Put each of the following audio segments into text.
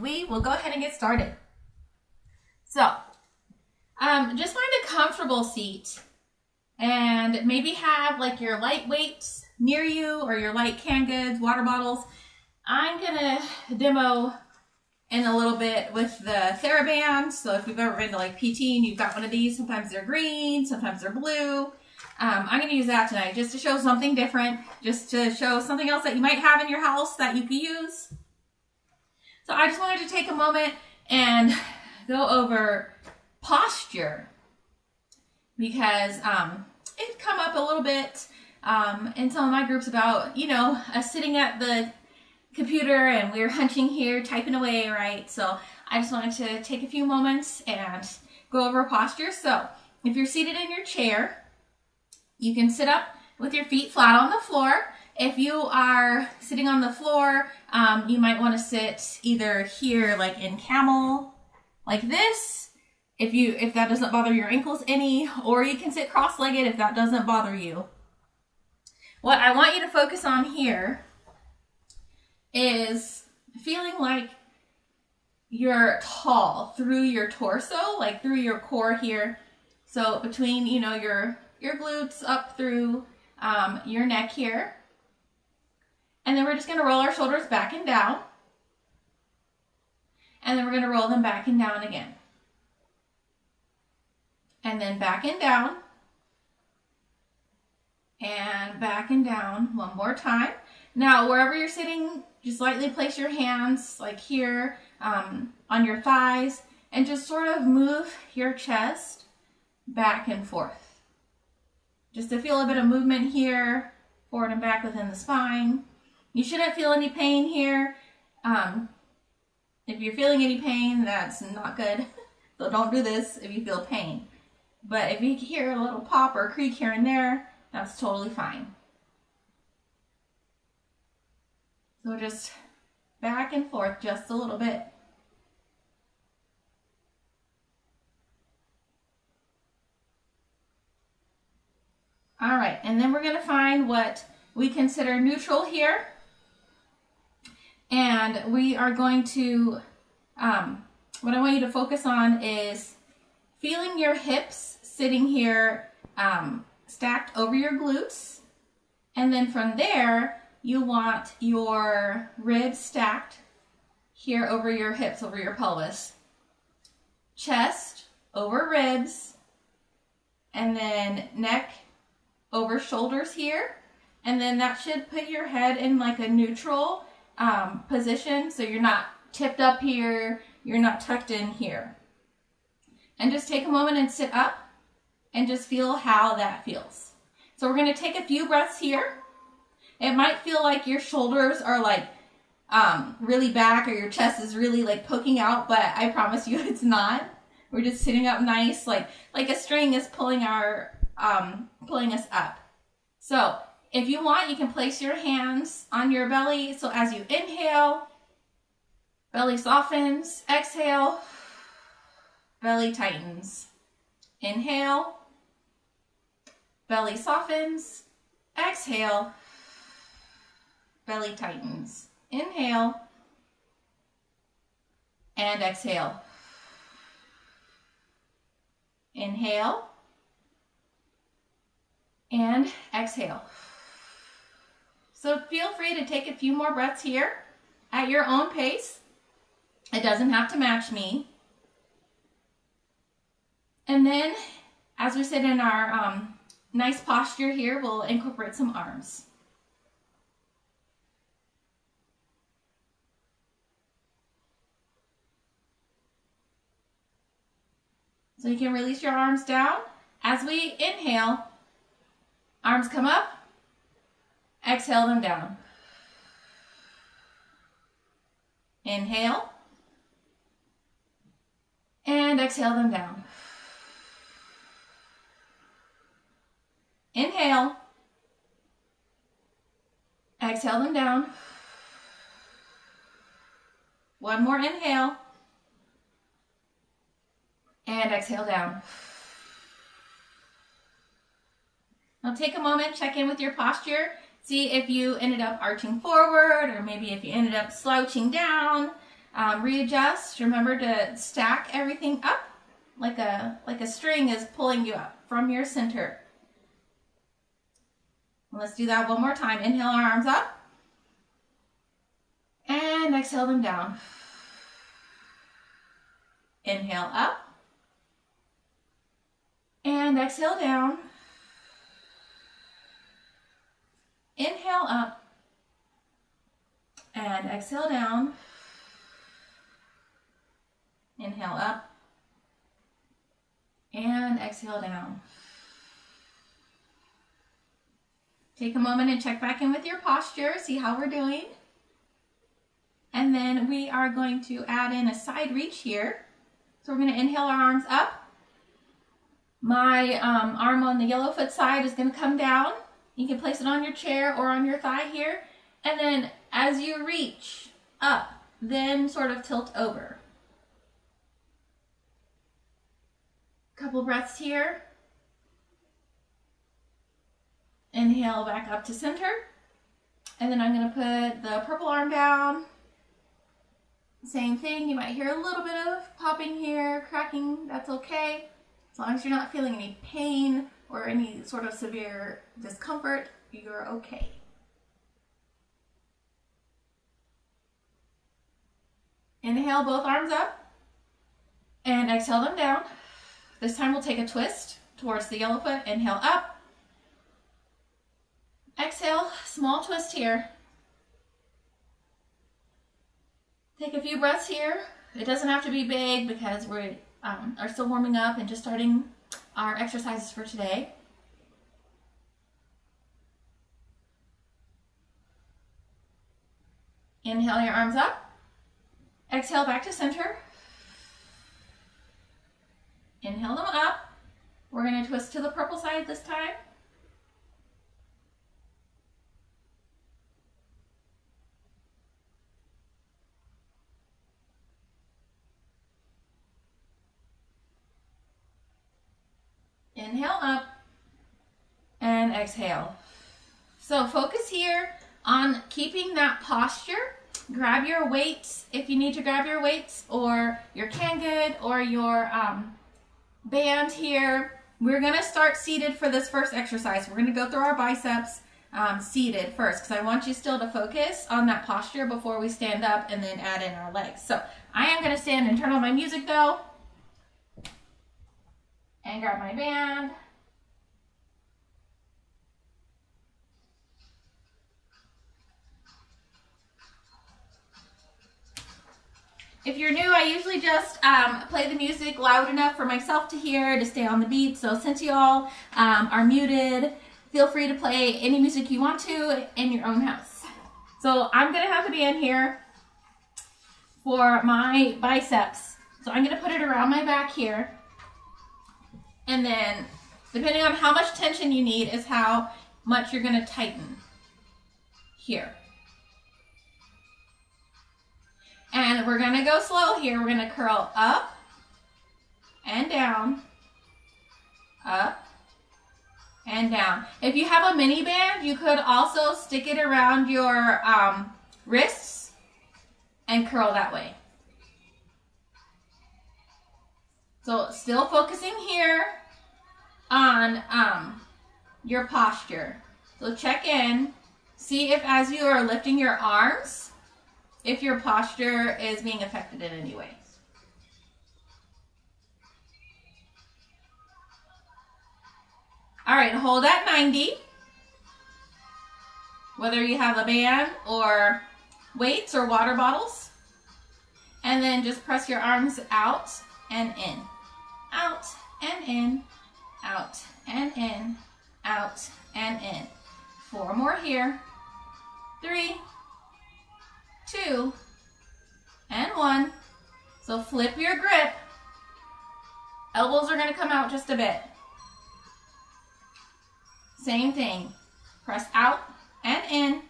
we will go ahead and get started. So, just find a comfortable seat and maybe have like your light weights near you or your light canned goods, water bottles. I'm gonna demo in a little bit with the TheraBand. So if you've ever been to like PT and you've got one of these, sometimes they're green, sometimes they're blue. I'm gonna use that tonight just to show something different, just to show something else that you might have in your house that you could use. So I just wanted to take a moment and go over posture because it come up a little bit in some of my groups about, you know, us sitting at the computer and we're hunching here, typing away, right? So I just wanted to take a few moments and go over posture. So if you're seated in your chair, you can sit up with your feet flat on the floor. If you are sitting on the floor, you might want to sit either here like in camel, like this, if that doesn't bother your ankles any, or you can sit cross-legged if that doesn't bother you. What I want you to focus on here is feeling like you're tall through your torso, like through your core here. So between, you know, your glutes up through your neck here. And then we're just going to roll our shoulders back and down. And then we're going to roll them back and down again. And then back and down. And back and down one more time. Now, wherever you're sitting, just lightly place your hands like here on your thighs and just sort of move your chest back and forth. Just to feel a bit of movement here, forward and back within the spine. You shouldn't feel any pain here. If you're feeling any pain, that's not good. So don't do this if you feel pain. But if you hear a little pop or creak here and there, that's totally fine. So just back and forth just a little bit. All right, and then we're going to find what we consider neutral here. And we are going to, what I want you to focus on is feeling your hips sitting here stacked over your glutes. And then from there, you want your ribs stacked here over your hips, over your pelvis. Chest over ribs, and then neck over shoulders here. And then that should put your head in like a neutral position. So you're not tipped up here, you're not tucked in here. And just take a moment and sit up and just feel how that feels. So we're going to take a few breaths here. It might feel like your shoulders are like really back or your chest is really like poking out, but I promise you it's not. We're just sitting up nice, like a string is pulling us up. So if you want, you can place your hands on your belly. So as you inhale, belly softens. Exhale, belly tightens. Inhale, belly softens. Exhale, belly tightens. Inhale and exhale. Inhale and exhale. So feel free to take a few more breaths here at your own pace. It doesn't have to match me. And then as we sit in our nice posture here, we'll incorporate some arms. So you can release your arms down. As we inhale, arms come up, exhale them down. Inhale, and exhale them down. Inhale, exhale them down. One more inhale, and exhale down. Now take a moment, check in with your posture. See if you ended up arching forward or maybe if you ended up slouching down. readjust. Remember to stack everything up like a string is pulling you up from your center. Let's do that one more time. Inhale our arms up and exhale them down. Inhale up and exhale down. Inhale up and exhale down. Inhale up and exhale down. Take a moment and check back in with your posture, see how we're doing. And then we are going to add in a side reach here. So we're going to inhale our arms up. My arm on the yellow foot side is going to come down. You can place it on your chair or on your thigh here. And then as you reach up, then sort of tilt over. Couple breaths here. Inhale back up to center. And then I'm going to put the purple arm down. Same thing, you might hear a little bit of popping here, cracking, that's okay. As long as you're not feeling any pain or any sort of severe discomfort, you're okay. Inhale both arms up and exhale them down. This time we'll take a twist towards the yellow foot. Inhale up. Exhale, small twist here. Take a few breaths here. It doesn't have to be big because we are still warming up and just starting our exercises for today. Inhale your arms up. Exhale back to center. Inhale them up. We're going to twist to the purple side this time. Inhale up and exhale. So focus here on keeping that posture. Grab your weights if you need to grab your weights, or your Can-Good or your band here. We're going to start seated for this first exercise. We're going to go through our biceps seated first because I want you still to focus on that posture before we stand up and then add in our legs. So I am going to stand and turn on my music though. And grab my band. If you're new, I usually just play the music loud enough for myself to hear to stay on the beat. So since you all are muted, feel free to play any music you want to in your own house. So I'm going to have the band here for my biceps. So I'm going to put it around my back here. And then, depending on how much tension you need is how much you're going to tighten here. And we're going to go slow here. We're going to curl up and down, up and down. If you have a mini band, you could also stick it around your wrists and curl that way. So still focusing here on your posture. So check in, see if as you are lifting your arms, if your posture is being affected in any way. All right, hold at 90. Whether you have a band or weights or water bottles. And then just press your arms out and in. Out and in, out and in, out and in. 4 more here. 3, 2, and 1. So flip your grip. Elbows are going to come out just a bit. Same thing. Press out and in,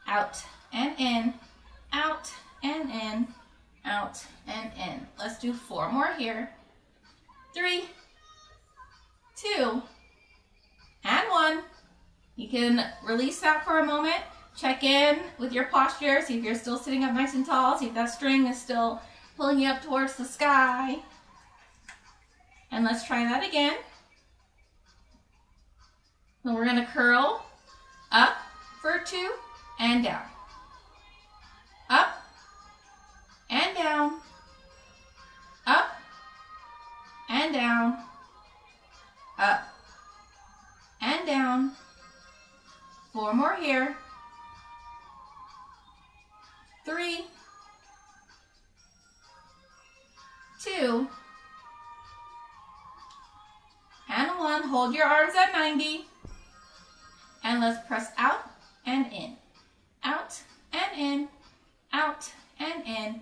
out and in, out and in, out and in. Let's do 4 more here. 3, 2, and 1. You can release that for a moment. Check in with your posture. See if you're still sitting up nice and tall. See if that string is still pulling you up towards the sky. And let's try that again. So we're going to curl up for 2 and down. Up and down. Up and down. Up and down. 4 more here. 3, 2, and 1. Hold your arms at 90. And let's press out and in. Out and in. Out and in.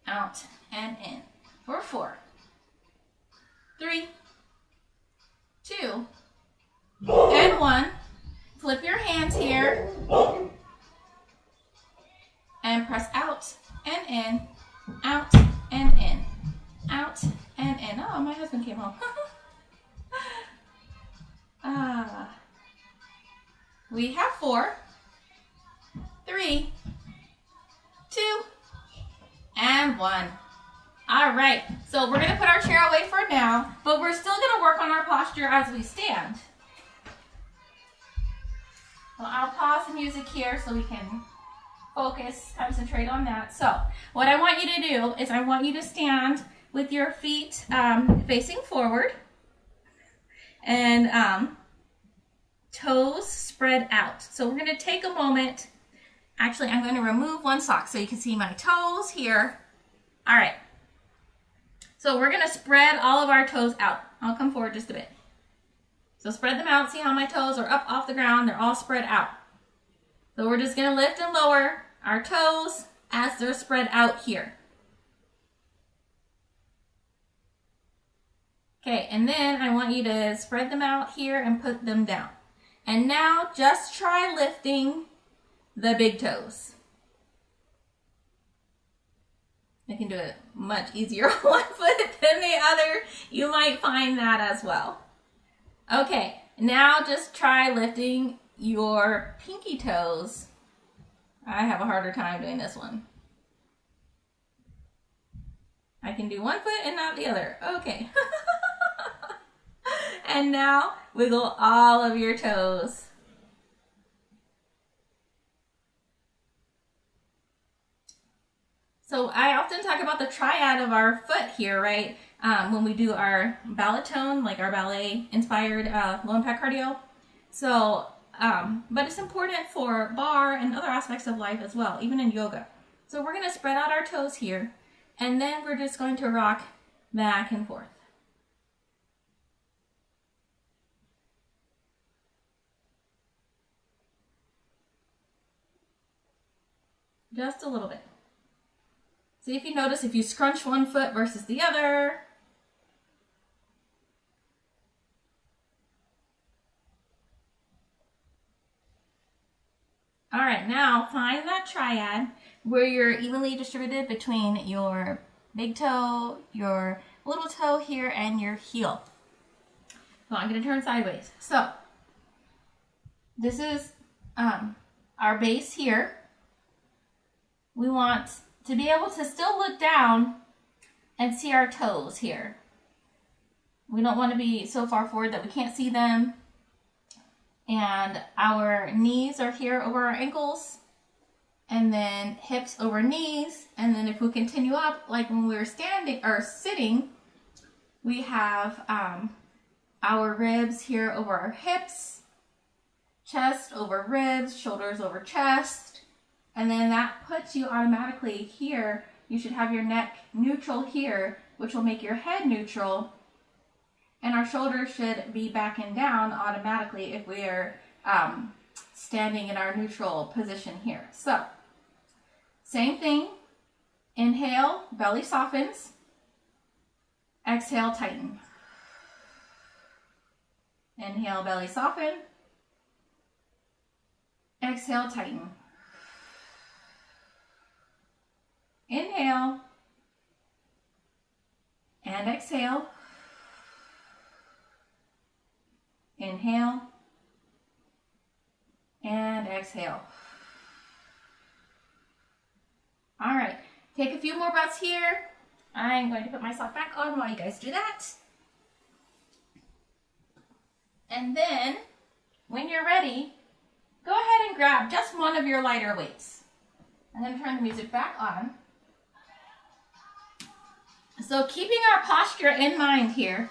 Out and in. For 4, 3, 2, and 1. Flip your hands here. And press out and in. Out and in. Out and in. Oh, my husband came home. We have 4, 3, 2, and 1. All right, so we're gonna put our chair away for now, but we're still gonna work on our posture as we stand. Well, I'll pause the music here so we can focus, concentrate on that. So what I want you to do is I want you to stand with your feet facing forward and toes spread out. So we're going to take a moment. Actually, I'm going to remove one sock so you can see my toes here. All right. So we're going to spread all of our toes out. I'll come forward just a bit. So spread them out. See how my toes are up off the ground? They're all spread out. So we're just going to lift and lower our toes as they're spread out here. Okay, and then I want you to spread them out here and put them down. And now just try lifting the big toes. I can do it much easier on one foot than the other. You might find that as well. Okay, now just try lifting your pinky toes. I have a harder time doing this one. I can do one foot and not the other. Okay. And now wiggle all of your toes. So I often talk about the triad of our foot here, right? When we do our ballet tone, like our ballet inspired low impact cardio. So, but it's important for barre and other aspects of life as well, even in yoga. So we're going to spread out our toes here, and then we're just going to rock back and forth. Just a little bit. See if you notice if you scrunch one foot versus the other. All right, now find that triad where you're evenly distributed between your big toe, your little toe here, and your heel. So I'm going to turn sideways. So this is our base here. We want to be able to still look down and see our toes here. We don't want to be so far forward that we can't see them. And our knees are here over our ankles. And then hips over knees. And then if we continue up, like when we were standing or sitting, we have our ribs here over our hips, chest over ribs, shoulders over chest. And then that puts you automatically here. You should have your neck neutral here, which will make your head neutral. And our shoulders should be back and down automatically if we are standing in our neutral position here. So, same thing. Inhale, belly softens. Exhale, tighten. Inhale, belly soften. Exhale, tighten. Inhale and exhale. Inhale and exhale. All right, take a few more breaths here. I'm going to put myself back on while you guys do that. And then, when you're ready, go ahead and grab just one of your lighter weights. I'm going to turn the music back on. So keeping our posture in mind here,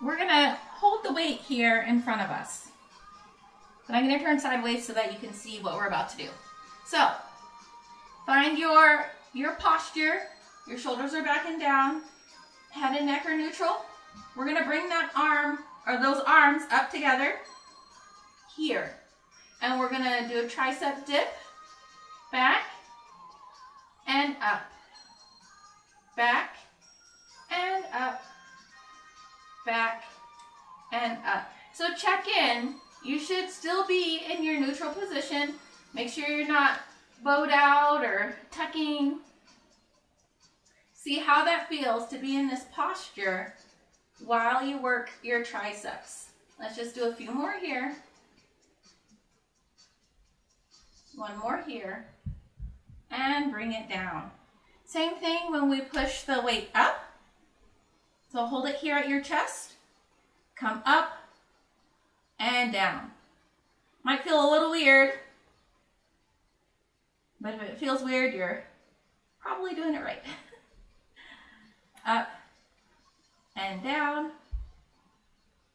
we're going to hold the weight here in front of us. But I'm going to turn sideways so that you can see what we're about to do. So, find your posture. Your shoulders are back and down. Head and neck are neutral. We're going to bring that arm, or those arms up together here. And we're going to do a tricep dip. Back and up. Back and up. Back and up. So check in. You should still be in your neutral position. Make sure you're not bowed out or tucking. See how that feels to be in this posture while you work your triceps. Let's just do a few more here. One more here. And bring it down. Same thing when we push the weight up. So hold it here at your chest. Come up and down. Might feel a little weird, but if it feels weird, you're probably doing it right. Up and down.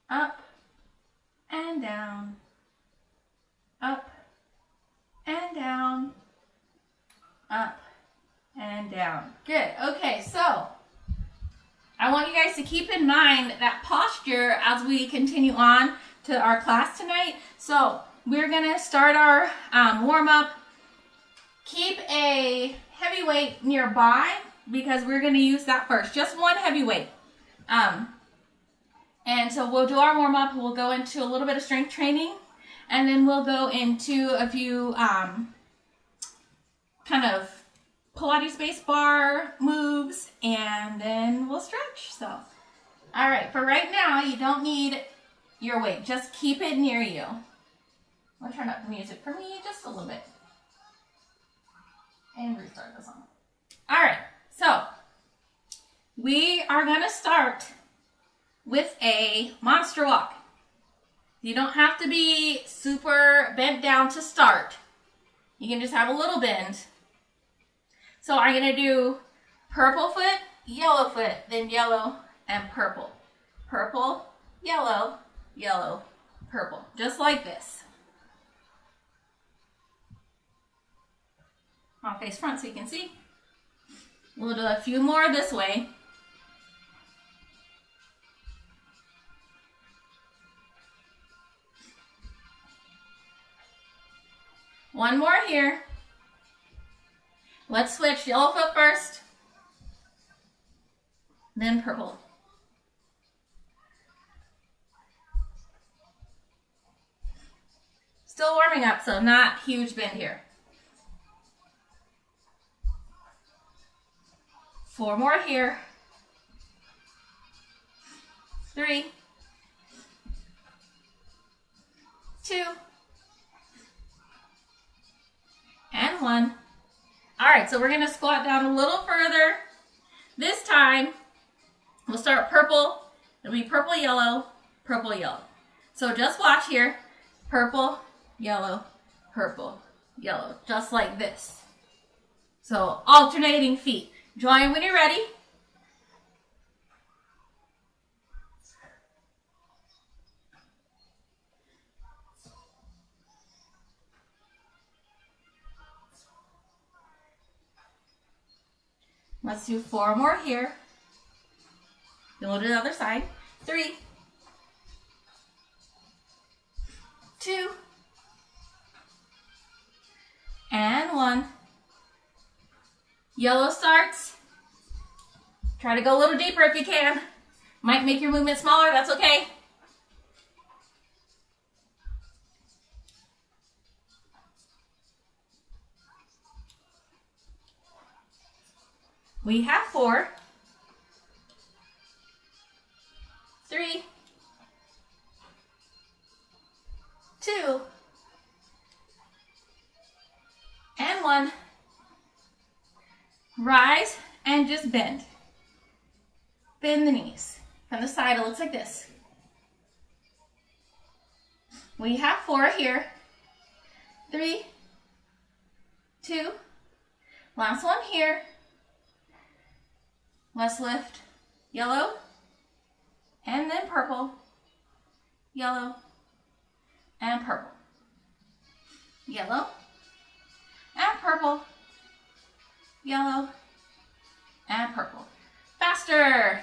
Up and down. Up and down. Up and down. Good. Okay, so I want you guys to keep in mind that posture as we continue on to our class tonight. So we're going to start our warm-up. Keep a heavy weight nearby because we're going to use that first. Just one heavy weight. And so we'll do our warm-up. We'll go into a little bit of strength training. And then we'll go into a few kind of Pilates-based bar moves. And then we'll stretch. So, all right. For right now, you don't need your weight. Just keep it near you. I'll turn up the music for me just a little bit. And restart the song. All right. So, we are going to start with a monster walk. You don't have to be super bent down to start. You can just have a little bend. So I'm going to do purple foot, yellow foot, then yellow and purple. Purple, yellow, yellow, purple. Just like this. I'll face front so you can see. We'll do a few more this way. One more here. Let's switch yellow foot first, then purple. Still warming up, so not huge bend here. 4 more here. 3, 2, and 1. All right, so we're going to squat down a little further. This time, we'll start purple. It'll be purple, yellow, purple, yellow. So just watch here. Purple, yellow, purple, yellow. Just like this. So alternating feet. Join when you're ready. Let's do 4 more here. Then we'll do the other side. 3, 2, and 1. Yellow starts. Try to go a little deeper if you can. Might make your movement smaller, that's okay. We have 4, 3, 2, and 1. rise and just bend. Bend the knees. From the side, it looks like this. We have 4 here. 3, 2, last one here. Let's lift yellow and then purple, yellow and purple, yellow and purple, yellow and purple. Faster.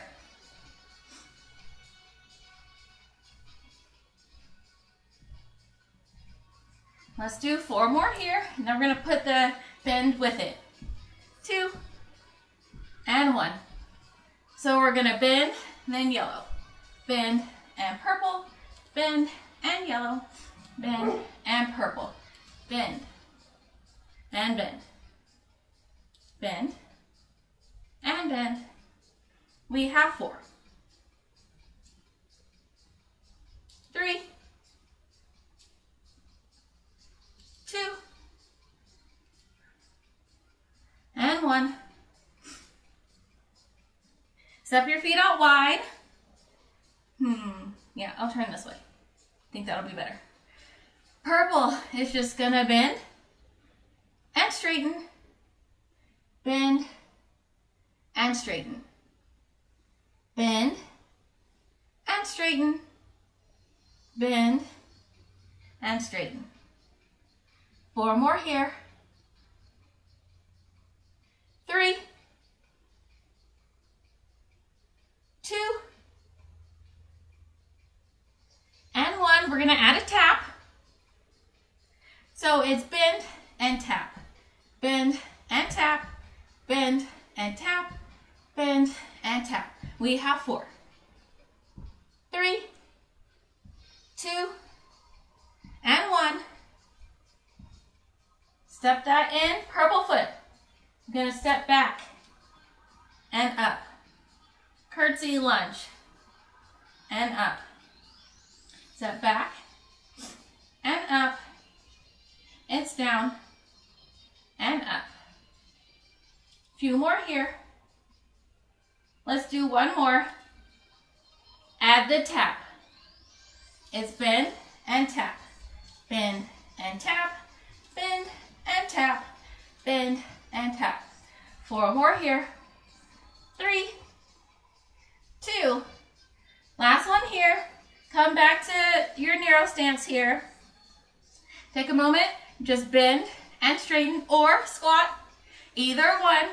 Let's do 4 more here, and then we're going to put the bend with it. 2 and 1. So we're going to bend, then yellow. Bend and purple, bend and yellow, bend and purple, bend and bend, bend and bend. We have 4. 3, 2, and 1. Step your feet out wide. Yeah, I'll turn this way. I think that'll be better. Purple is just gonna bend and straighten, bend and straighten, bend and straighten, bend and straighten. 4 more here. 3, 2, and 1. We're going to add a tap. So it's bend and tap, bend and tap, bend and tap, bend and tap. We have 4. 3, 2, and 1. Step that in, purple foot. I'm going to step back and up. Curtsy lunge and up. Step back and up. It's down and up. Few more here. Let's do 1 more. Add the tap. It's bend and tap. Bend and tap. Bend and tap. Bend and tap. 4 more here. 3, 2. Last one here. Come back to your narrow stance here. Take a moment. Just bend and straighten or squat. Either one.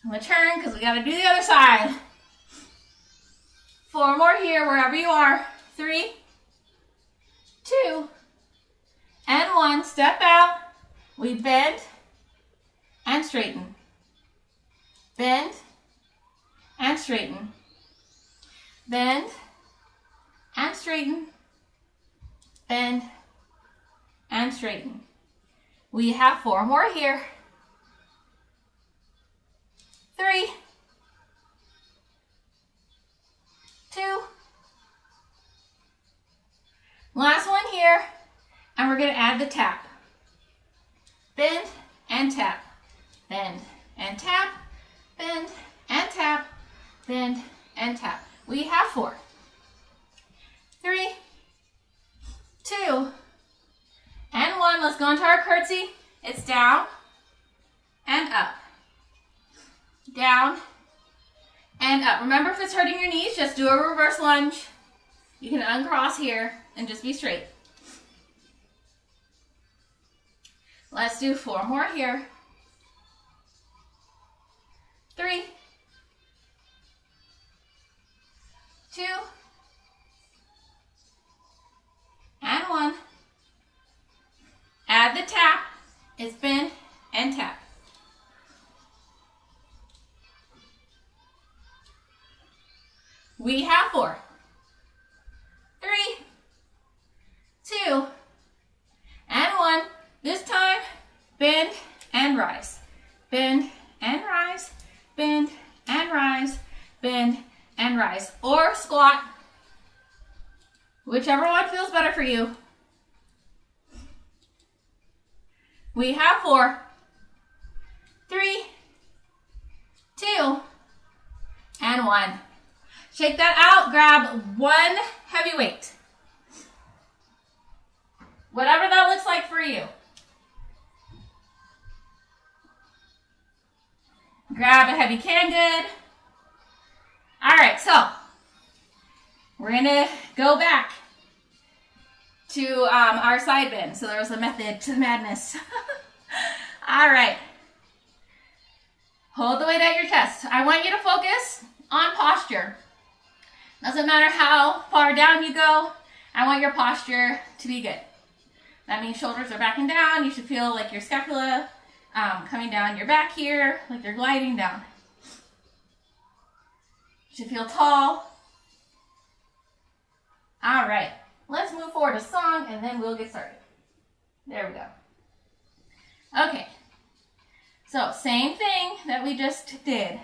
I'm going to turn because we got to do the other side. 4 more here wherever you are. 3, 2, and 1. Step out. We bend and straighten. Bend and straighten. Bend and straighten. Bend and straighten. We have 4 more here. 3, 2. Last one here. And we're going to add the tap. Bend and tap. Bend and tap. Bend and tap. Bend and tap. We have 4. 3, 2, and 1. Let's go into our curtsy. It's down and up. Down and up. Remember, if it's hurting your knees, just do a reverse lunge. You can uncross here and just be straight. Let's do 4 more here. 3, 2, and 1. Add the tap. It's bend and tap. We have 4. 3, 2, and 1. This time, bend and rise. Bend and rise. Bend and rise. Bend and rise. Or squat. Whichever one feels better for you. We have 4, 3, 2, and 1. Shake that out. Grab one heavy weight. Whatever that looks like for you. Grab a heavy can good. All right, so we're gonna go back to our side bend. So there was a method to the madness. All right. Hold the weight at your chest. I want you to focus on posture. Doesn't matter how far down you go, I want your posture to be good. That means shoulders are backing down. You should feel like your scapula coming down your back here, like you're gliding down. You should feel tall. All right, let's move forward to song and then we'll get started. There we go. Okay, so same thing that we just did,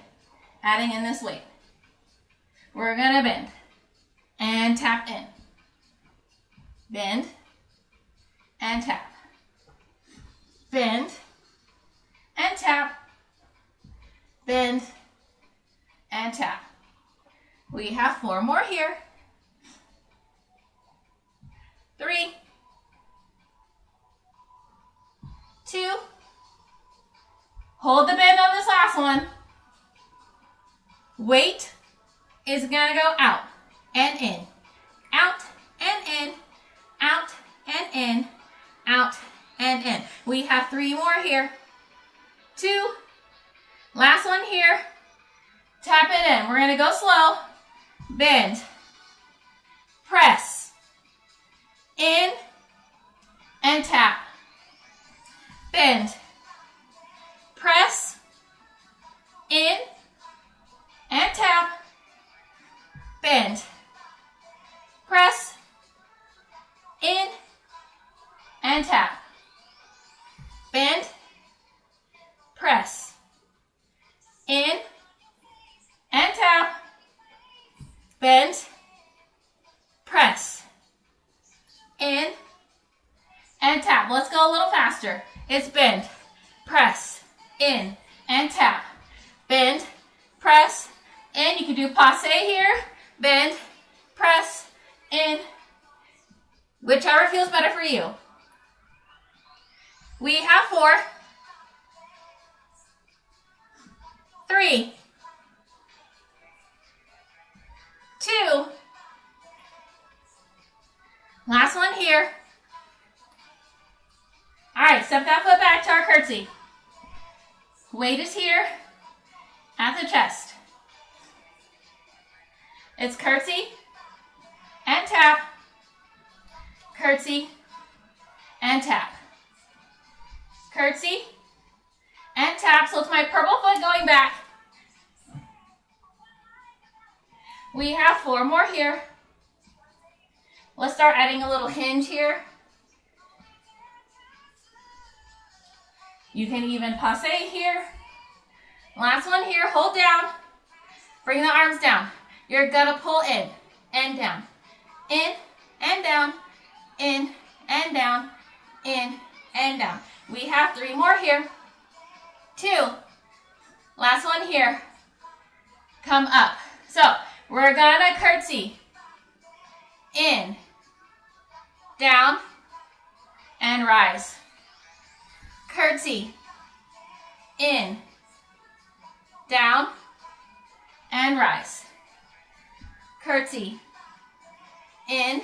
adding in this weight. We're gonna bend and tap in. Bend and tap. Bend and tap. Bend and tap. We have 4 more here. 3, 2. Hold the bend on this last one. Weight is gonna go out and in, out and in, out and in, out and in. We have 3 more here. 2. Last one here. Tap it in. We're gonna go slow. Bend. Press. In and tap. Bend. Press. In and tap. Bend. Press. In and tap. Bend. Press. In and tap. Bend. Press. In and tap. Let's go a little faster. It's bend, press, in, and tap. Bend, press, in. You can do passe here. Bend, press, in. Whichever feels better for you. We have 4, 3, 2. Last one here. All right, step that foot back to our curtsy. Weight is here at the chest. It's curtsy and tap, curtsy and tap, curtsy and tap. So it's my purple foot going back. We have 4 more here. Let's start adding a little hinge here. You can even passe here. Last one here, hold down. Bring the arms down. You're gonna pull in and down. In and down, in and down, in and down. We have 3 more here. 2. Last one here. Come up. So we're gonna curtsy. In, down, and rise. Curtsy. In, down, and rise. Curtsy. In,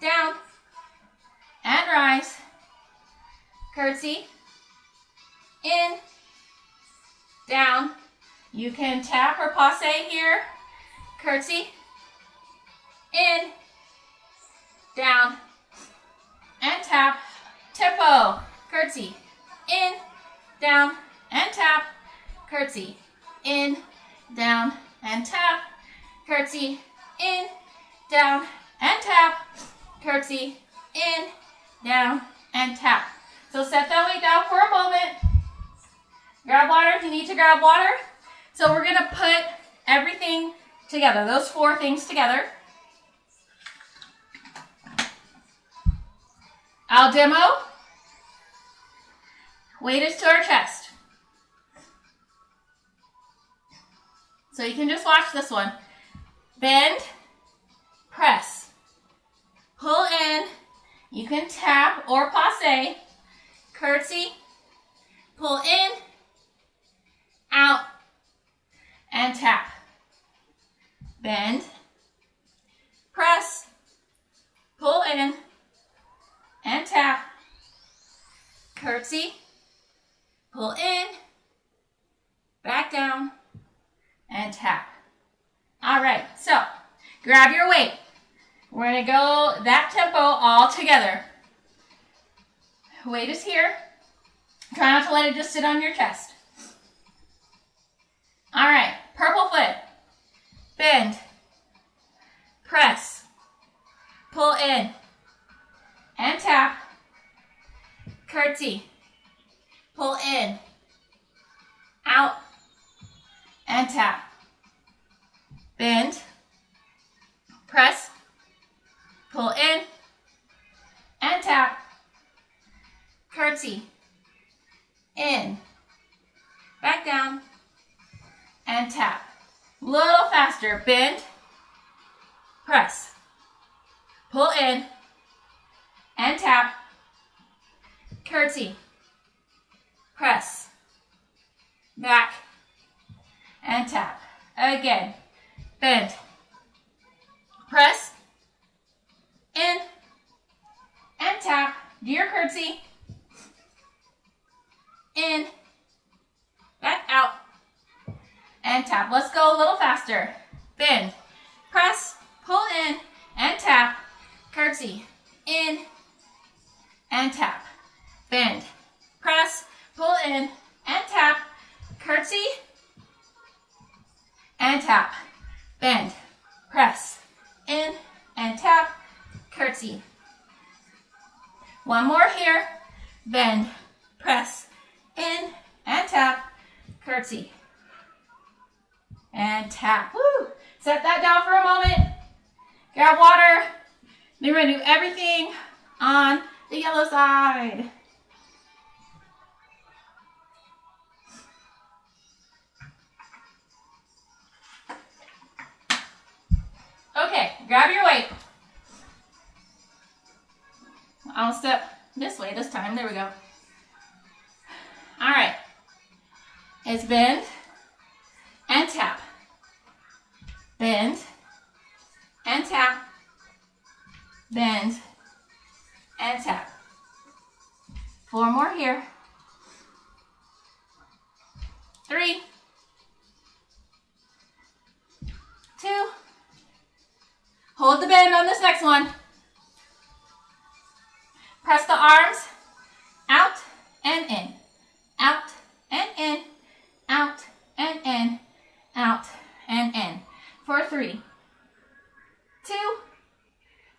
down, and rise. Curtsy. In, down. You can tap or passe here. Curtsy. In, down, and tap. Tempo. Curtsy. In, down, and tap. Curtsy. In, down, and tap. Curtsy. In, down, and tap. Curtsy. In, down, and tap. So set that weight down for a moment. Grab water if you need to grab water. So we're going to put everything together, those 4 things together. I'll demo, Weight is to our chest. So you can just watch this one. Bend, press, pull in. You can tap or passe, curtsy, pull in, out, and tap. Bend, press, pull in, and tap. Curtsy, pull in, back down, and tap. All right, so grab your weight. We're gonna go that tempo all together. Weight is here. Try not to let it just sit on your chest. All right, purple foot. Bend, press, pull in, and tap. Curtsy, pull in, out, and tap. Bend, press, pull in, and tap. Curtsy, in, back down, and tap. Little faster. Bend, press, pull in, and tap. Curtsy, press, back, and tap. Again, bend, press, in, and tap. Do your curtsy, in, back out, and tap. Let's go a little faster. Bend, press, pull in, and tap. Curtsy, in, and tap. Bend, press, pull in, and tap. Curtsy, and tap. Bend, press, in, and tap. Curtsy. One more here. Bend, press, in, and tap. Curtsy. And tap. Woo! Set that down for a moment. Grab water. Then we're going to do everything on the yellow side. Okay, grab your weight. I'll step this way this time. There we go. All right. It's bend and tap. Bend and tap. Bend and tap. 4 more here. 3, 2. Hold the bend on this next one. Press the arms out and in, out and in, out and in, out and in. For 3, 2.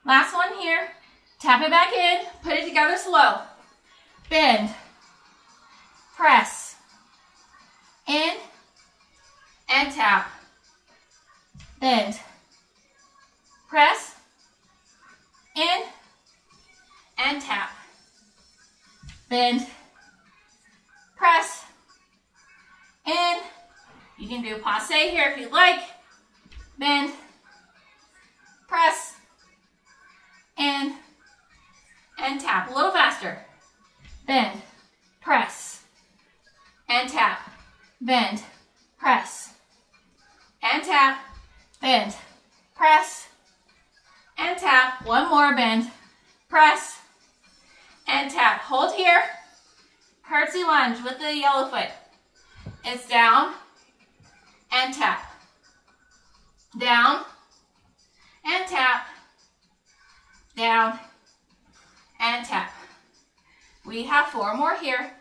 Last one here. Tap it back in. Put it together slow. Bend. Press. In. And tap. Bend. Press. In. And tap. Bend. Press. In. You can do passe here if you like. Bend. Press. In. And tap. A little faster. Bend. Press. And tap. Bend. Press. And tap. Bend. Press. And tap. One more. Bend. Press. And tap. Hold here. Curtsy lunge with the yellow foot. It's down and tap. Down and tap. Down and tap. We have 4 more here.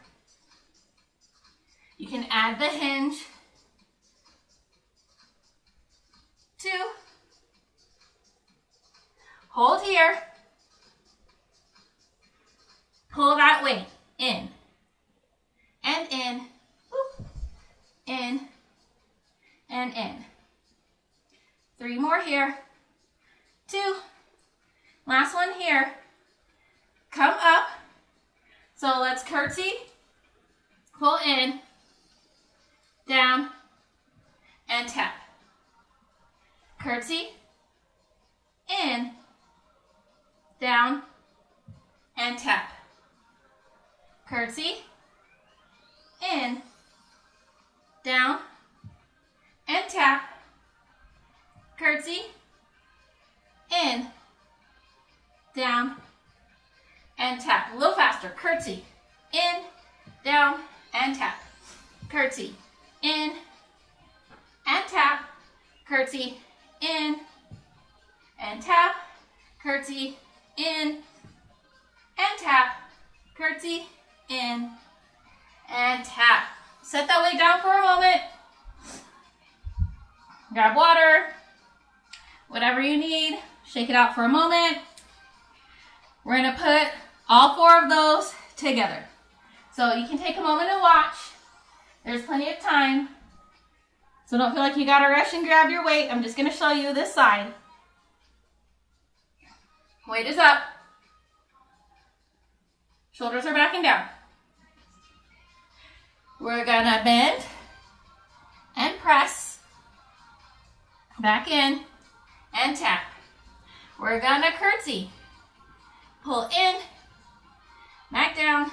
You can add the hinge. 2. Hold here. Pull that weight in and in, whoop, in and in. 3 more here. 2. Last one here. Come up. So let's curtsy curtsy, in, down, and tap, curtsy, in, down, and tap. A little faster. Curtsy, in, down, and tap. Curtsy, in, and tap. Curtsy, in, and tap. Curtsy, in, and tap. Curtsy, in, and tap. Set that weight down for a moment. Grab water, whatever you need. Shake it out for a moment. We're going to put all 4 of those together. So you can take a moment and watch. There's plenty of time. So don't feel like you got to rush and grab your weight. I'm just going to show you this side. Weight is up. Shoulders are back and down. We're going to bend and press. Back in and tap. We're going to curtsy. Pull in, back down,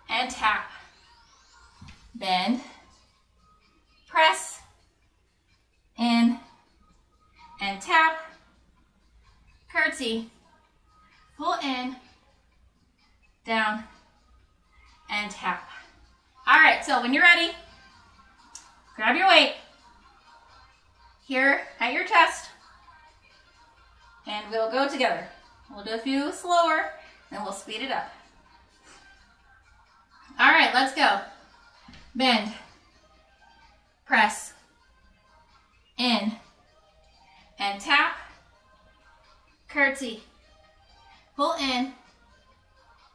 and tap. Bend, press, in, and tap. Curtsy, pull in, down, and tap. All right, so when you're ready, grab your weight here at your chest, and we'll go together. We'll do a few slower, and we'll speed it up. All right, let's go. Bend, press, in, and tap. Curtsy, pull in,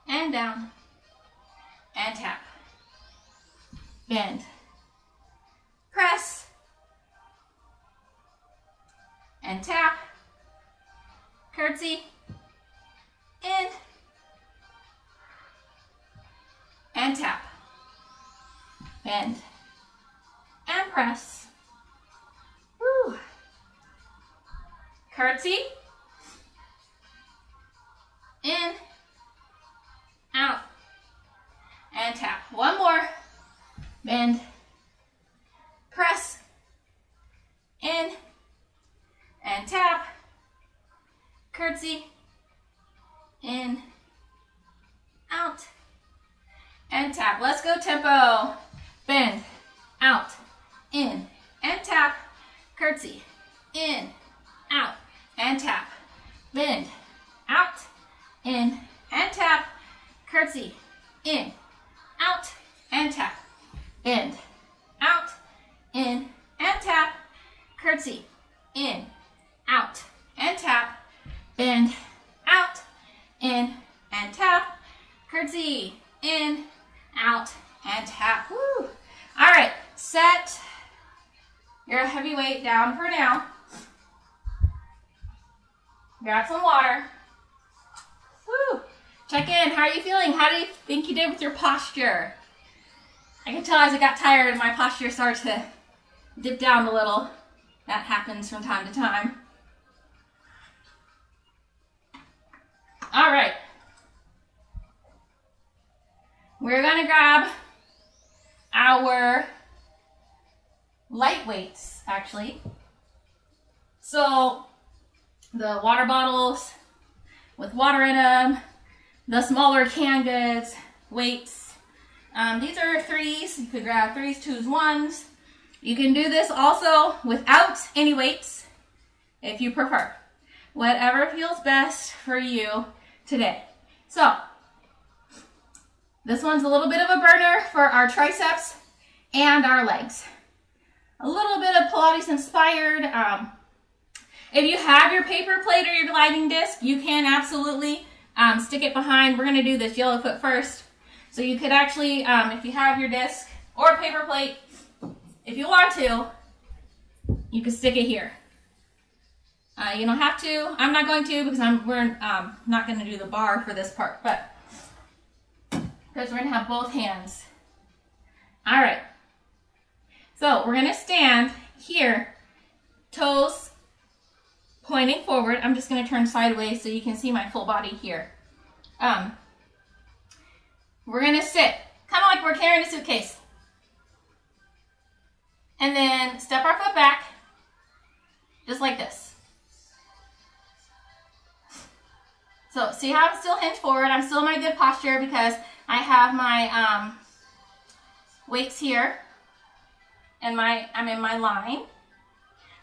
and down, and tap. Bend, press, and tap. Curtsy, in, and tap. Bend, and press. Woo. Curtsy, in, out, and tap. One more. Bend, press, in, and tap. Curtsy, in, out, and tap. Let's go tempo. Bend, out, in, and tap. Curtsy, in, out, and tap. Bend, out, in, and tap. Curtsy, in, out, and tap. Bend, out, in, and tap. Curtsy, in, out, and tap. Bend, out, in, and tap. Curtsy, in, out, and tap. Woo. All right, set your heavy weight down for now. Grab some water. Woo. Check in. How are you feeling? How do you think you did with your posture? I can tell as I got tired, my posture started to dip down a little. That happens from time to time. All right. We're going to grab our light weights, actually. So the water bottles with water in them, the smaller canned goods, weights. These are 3s. You could grab 3s, 2s, 1s. You can do this also without any weights if you prefer. Whatever feels best for you today. So this one's a little bit of a burner for our triceps and our legs. A little bit of Pilates inspired. If you have your paper plate or your gliding disc, you can absolutely stick it behind. We're going to do this yellow foot first. So you could actually, if you have your disc or paper plate, if you want to, you can stick it here. You don't have to. I'm not going to because we're not going to do the bar for this part, but because we're going to have both hands. All right. So we're going to stand here, toes pointing forward. I'm just going to turn sideways so you can see my full body here. We're gonna sit, kind of like we're carrying a suitcase. And then step our foot back, just like this. So see how I'm still hinged forward? I'm still in my good posture because I have my weights here and I'm in my line.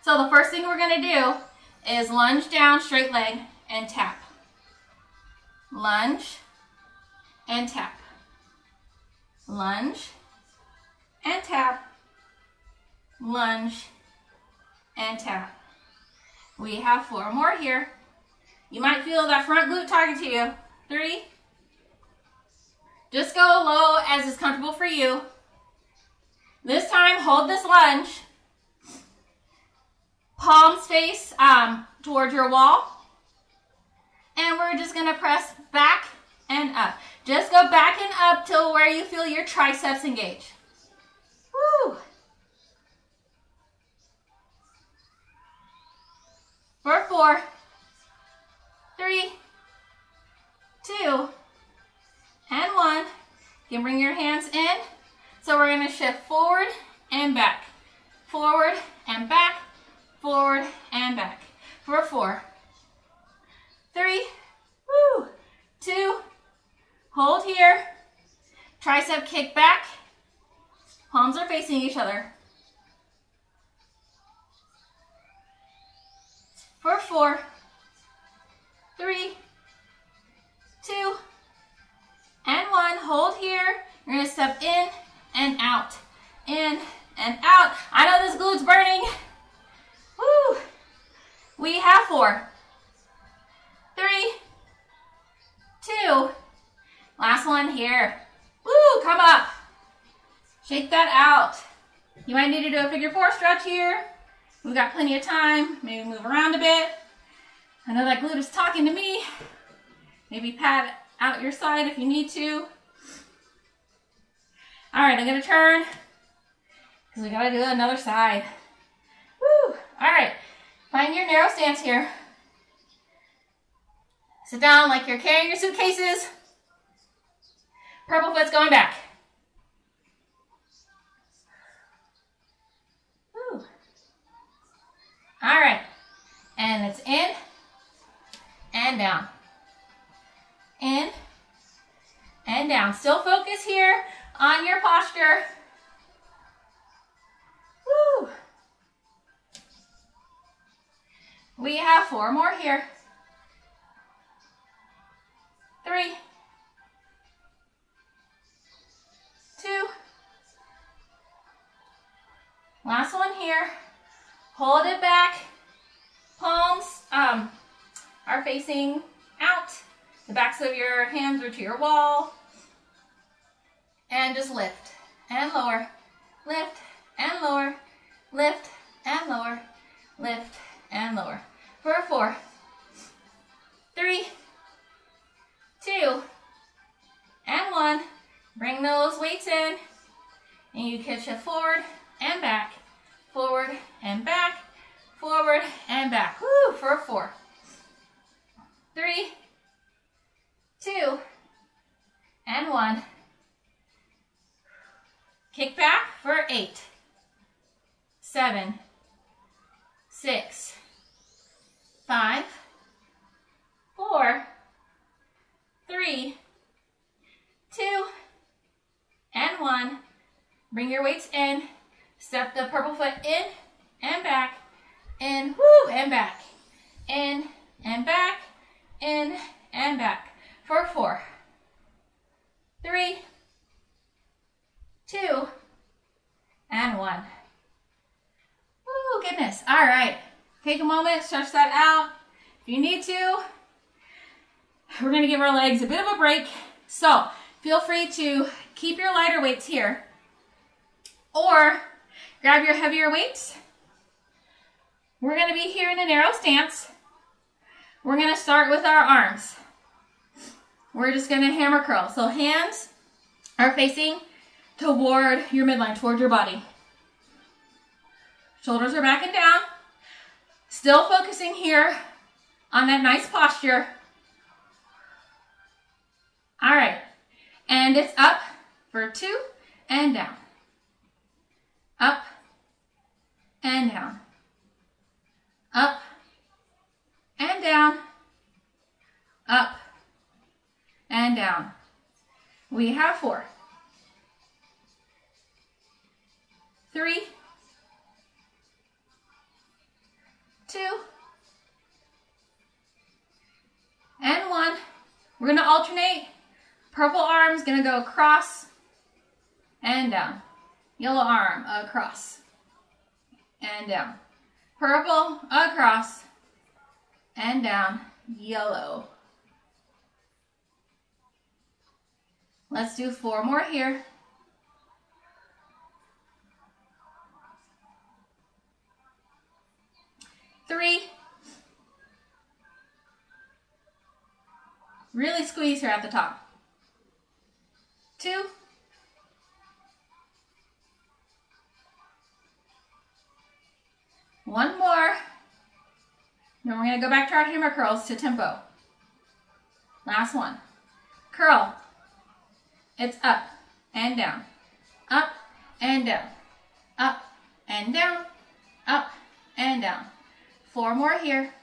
So the first thing we're gonna do is lunge down, straight leg, and tap. Lunge and tap. Lunge and tap. Lunge and tap. We have 4 more here. You might feel that front glute talking to you. 3. Just go low as is comfortable for you. This time, hold this lunge. Palms face towards your wall. And we're just going to press back and up. Just go back and up till where you feel your triceps engage. Woo! For 4, 3, 2, and 1. You can bring your hands in. So we're going to shift forward and back. Forward and back. Forward and back. For 4, 3, 2, hold here. Tricep kick back. Palms are facing each other. For 4, 3, 2, and 1. Hold here. You're going to step in and out. In and out. I know this glute's burning. Woo! We have 4, 3, 2. Last one here. Woo! Come up. Shake that out. You might need to do a figure 4 stretch here. We've got plenty of time. Maybe move around a bit. I know that glute is talking to me. Maybe pat out your side if you need to. All right, I'm going to turn because we got to do another side. Woo! All right, find your narrow stance here. Sit down like you're carrying your suitcases. Purple foot's going back. Woo. All right, and it's in and down. In and down. Still focus here on your posture. Woo. We have 4 more here. 3, 2. Last one here. Hold it back. Palms are facing out. The backs of your hands are to your wall. And just lift and lower. Lift and lower. Lift and lower. Lift and lower. For 4, 3, 2, and 1. Bring those weights in. And you can shift forward and back. Forward and back. Forward and back. Woo! For 4, 3, 2, and 1. Kick back for 8, 7, 6, 5, 4, 3, 2, and 1. Bring your weights in. Step the purple foot in and back. In, woo, and back. In and back. In and back. For 4, 3, 2, and 1. Oh, goodness. All right. Take a moment, stretch that out. If you need to, we're going to give our legs a bit of a break. So feel free to keep your lighter weights here or grab your heavier weights. We're going to be here in a narrow stance. We're going to start with our arms. We're just going to hammer curl. So hands are facing toward your midline, toward your body. Shoulders are back and down. Still focusing here on that nice posture. All right. And it's up for 2 and down. Up and down. Up and down. Up and down. We have 4. 3, 2, and 1. We're going to alternate. Purple arm is going to go across and down. Yellow arm across and down. Purple across and down. Yellow. Let's do 4 more here. 3. Really squeeze here at the top. 2. 1 more. Then we're going to go back to our hammer curls to tempo. Last one. Curl. It's up and down. Up and down. Up and down. Up and down. 4 more here.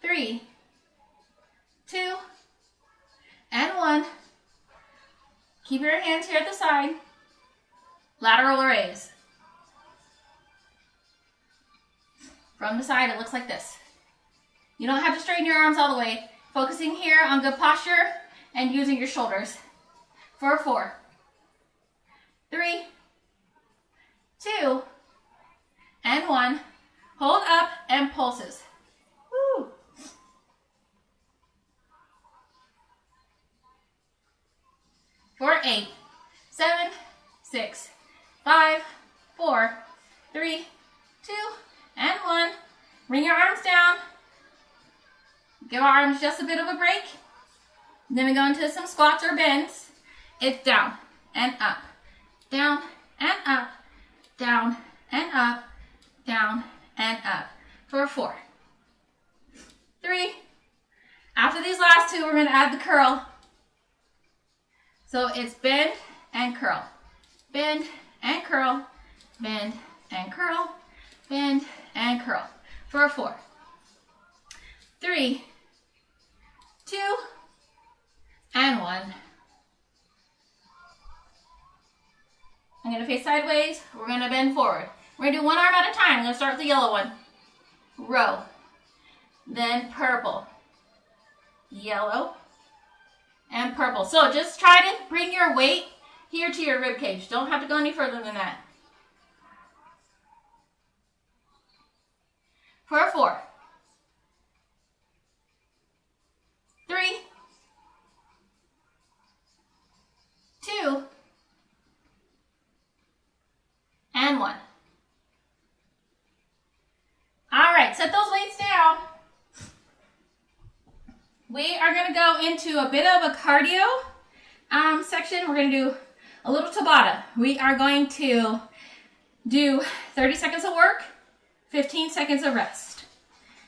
3, 2, and 1. Keep your hands here at the side. Lateral raise. From the side, it looks like this. You don't have to straighten your arms all the way. Focusing here on good posture and using your shoulders. For 4, 3, 2, and 1. Hold up and pulses. Woo. For 8, 7, 6, 5, 4, 3, 2, and 1. Bring your arms down. Give our arms just a bit of a break. Then we go into some squats or bends. It's down and up, down and up, down and up, down and up. For 4, 3. After these last 2, we're going to add the curl. So it's bend and curl, bend and curl, bend and curl, bend and curl. For 4, 3, 2, and 1. I'm going to face sideways. We're going to bend forward. We're going to do 1 arm at a time. I'm going to start with the yellow one. Row. Then purple. Yellow. And purple. So just try to bring your weight here to your rib cage. Don't have to go any further than that. For 4, 3, 2, and 1. All right, set those weights down. We are going to go into a bit of a cardio section. We're going to do a little Tabata. We are going to do 30 seconds of work, 15 seconds of rest.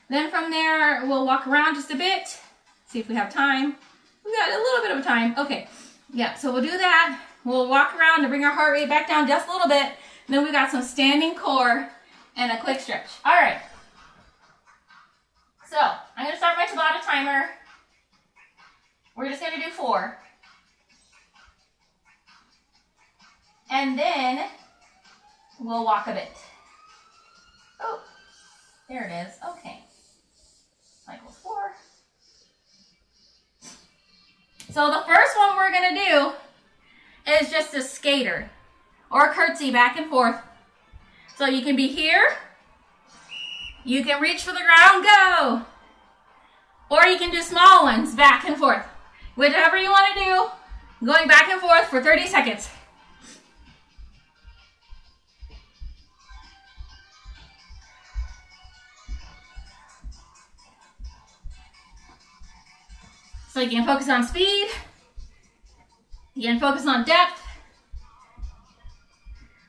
Then from there, we'll walk around just a bit, see if we have time. We got a little bit of time. Okay, yeah, so we'll do that. We'll walk around to bring our heart rate back down just a little bit. And then we got some standing core and a quick stretch. All right. So I'm going to start my Tabata timer. We're just going to do 4. And then we'll walk a bit. Oh, there it is. Okay. Cycle 4. So the first one we're going to do is just a skater or curtsy back and forth. So you can be here. You can reach for the ground, go. Or you can do small ones, back and forth. Whichever you want to do, going back and forth for 30 seconds. So you can focus on speed. You can focus on depth.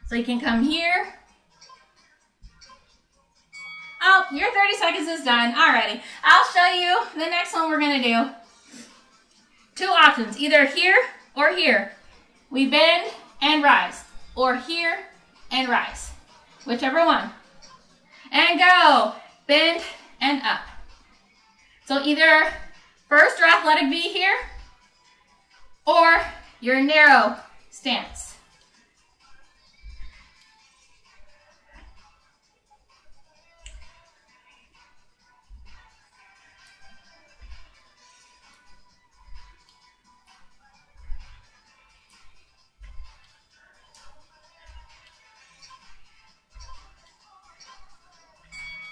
So you can come here. Oh, your 30 seconds is done. Alrighty. I'll show you the next one we're going to do. 2 options, either here or here. We bend and rise, or here and rise, whichever one. And go, bend and up. So either first your athletic V here, or your narrow stance.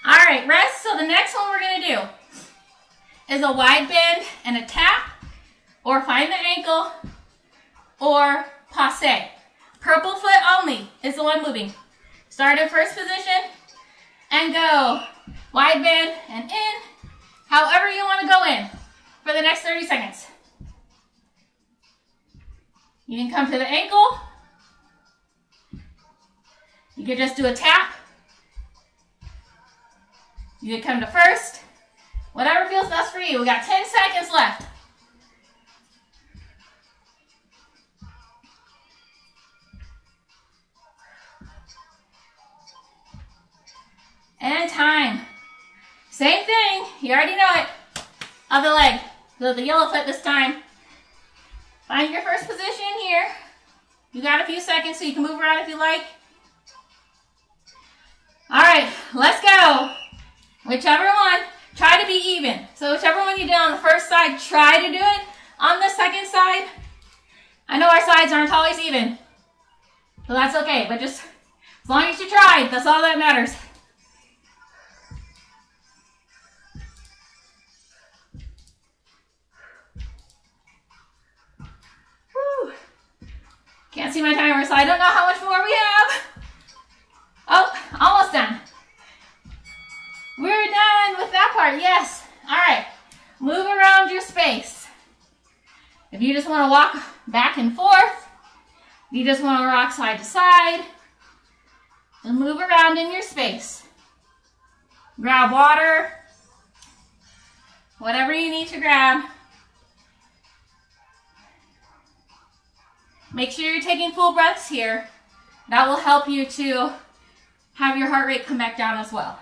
All right, rest. So the next one we're going to do is a wide bend and a tap, or find the ankle, or passe. Purple foot only is the one moving. Start in first position and go wide bend and in, however you want to go in for the next 30 seconds. You can come to the ankle. You can just do a tap. You can come to first. Whatever feels best for you. We got 10 seconds left. And time. Same thing. You already know it. Other leg. The yellow foot this time. Find your first position here. You got a few seconds so you can move around if you like. All right, let's go. Whichever one, try to be even. So whichever one you did on the first side, try to do it on the second side. I know our sides aren't always even, so that's okay. But just as long as you tried, that's all that matters. Whew. Can't see my timer, so I don't know how much more we have. Oh, almost done. We're done with that part, yes. All right, move around your space. If you just want to walk back and forth, you just want to rock side to side, and move around in your space. Grab water, whatever you need to grab. Make sure you're taking full breaths here. That will help you to have your heart rate come back down as well.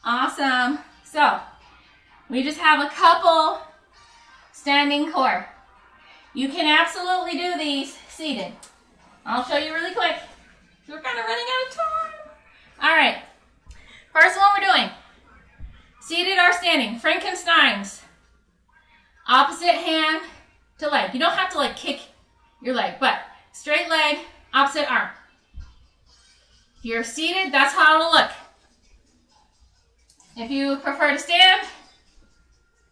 Awesome. So we just have a couple standing core. You can absolutely do these seated. I'll show you really quick. We're kind of running out of time. All right. First one we're doing. Seated or standing. Frankenstein'S. Opposite hand to leg. You don't have to like kick your leg, but straight leg, opposite arm. If you're seated, that's how it'll look. If you prefer to stand,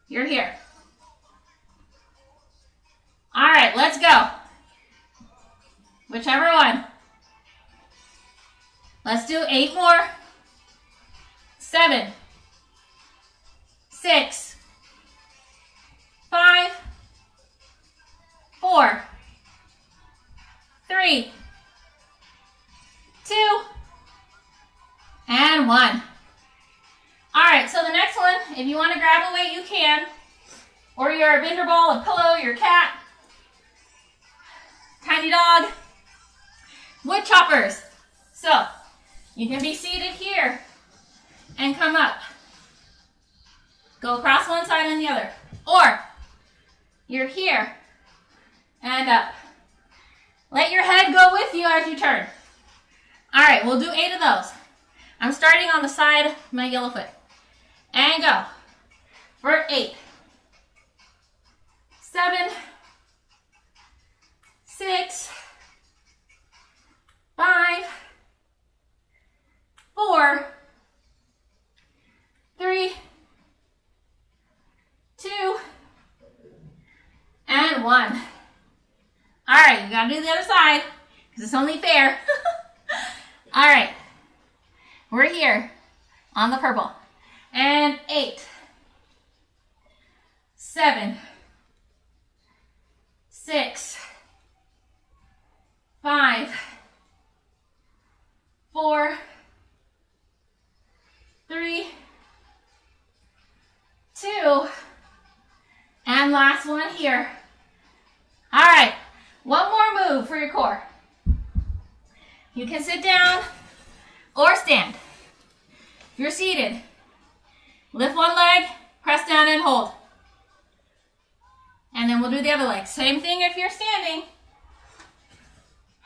you're here. All right, let's go. Whichever one. Let's do 8 more. 7, 6, 5, 4, 3, 2, and 1. All right, so the next one, if you want to grab a weight, you can. Or your bender ball, a pillow, your cat, tiny dog, wood choppers. So you can be seated here and come up. Go across one side and the other. Or you're here and up. Let your head go with you as you turn. All right, we'll do 8 of those. I'm starting on the side of my yellow foot. And go for 8, 7, 6, 5, 4, 3, 2, and 1. All right, you gotta do the other side because it's only fair. All right, we're here on the purple. And 8, 7, 6, 5, 4, 3, one here. All right, one more move for your core. You can sit down or stand. If you're seated, lift one leg, press down and hold. And then we'll do the other leg. Same thing if you're standing.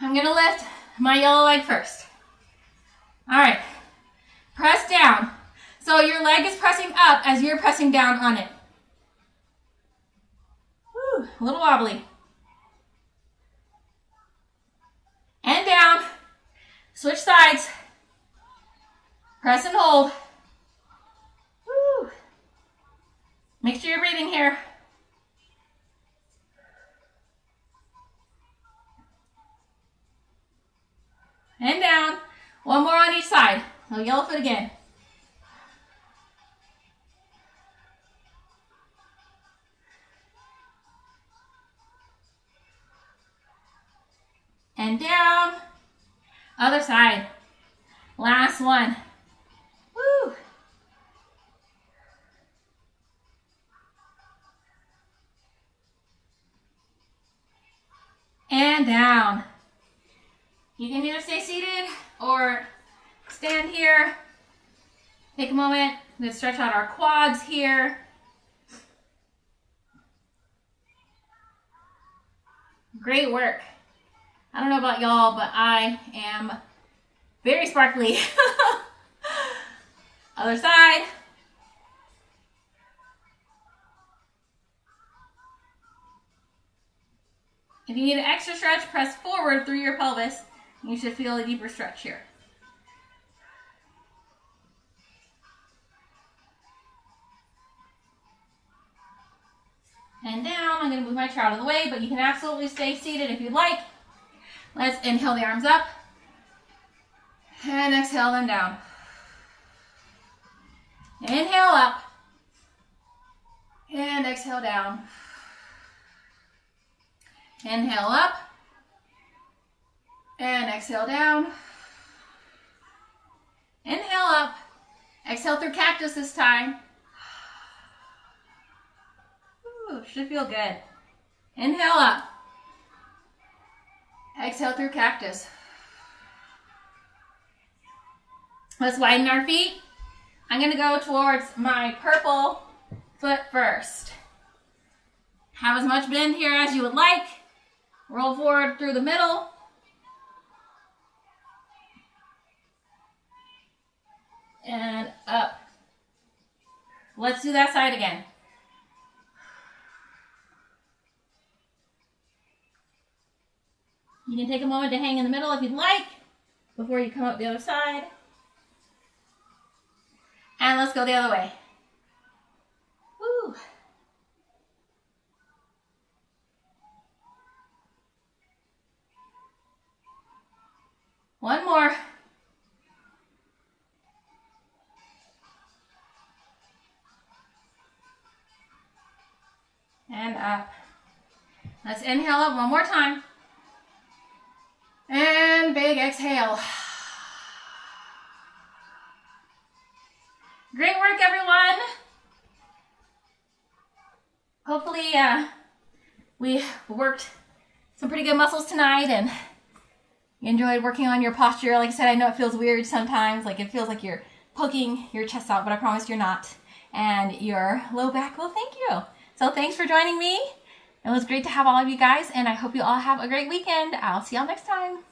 I'm gonna lift my yellow leg first. All right, press down. So your leg is pressing up as you're pressing down on it. Woo, a little wobbly. And down. Switch sides. Press and hold. Woo. Make sure you're breathing here. And down. One more on each side. So yellow foot again. And down. Other side. Last one. Woo. And down. You can either stay seated or stand here. Take a moment to stretch out our quads here. Great work. I don't know about y'all, but I am very sparkly. Other side. If you need an extra stretch, press forward through your pelvis. You should feel a deeper stretch here. And down. I'm going to move my chair out of the way, but you can absolutely stay seated if you'd like. Let's inhale the arms up. And exhale them down. Inhale up. And exhale down. Inhale up. And exhale down. Inhale up. Exhale through cactus this time. Ooh, should feel good. Inhale up. Exhale through cactus. Let's widen our feet. I'm going to go towards my purple foot first. Have as much bend here as you would like. Roll forward through the middle. And up. Let's do that side again. You can take a moment to hang in the middle if you'd like before you come up the other side. And let's go the other way. Woo. One more. And up. Let's inhale up one more time. And big exhale. Great work, everyone. Hopefully we worked some pretty good muscles tonight and you enjoyed working on your posture. Like I said, I know it feels weird sometimes. Like it feels like you're poking your chest out, but I promise you're not. And your low back will thank you. So thanks for joining me. It was great to have all of you guys, and I hope you all have a great weekend. I'll see y'all next time.